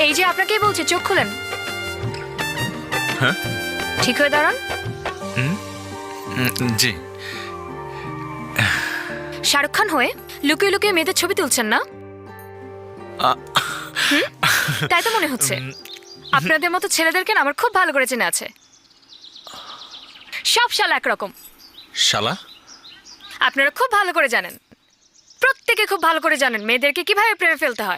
এই যে আপনাকেই বলছি, চোখ খুলেন। হ্যাঁ? ঠিক হয়ে দাঁড়ান। জি। শাহরুখ খান হয়ে লুকিয়ে লুকিয়ে মেয়েদের ছবি তুলছেন না? তাই তো মনে হচ্ছে। আপনাদের মতো ছেলেদেরকে না আমার খুব ভালো করে চেনা আছে। সব শালা একরকম। শালা? আপনারা খুব ভালো করে জানেন, প্রত্যেকে খুব ভালো করে জানেন মেয়েদেরকে কিভাবে প্রেমে ফেলতে হয়।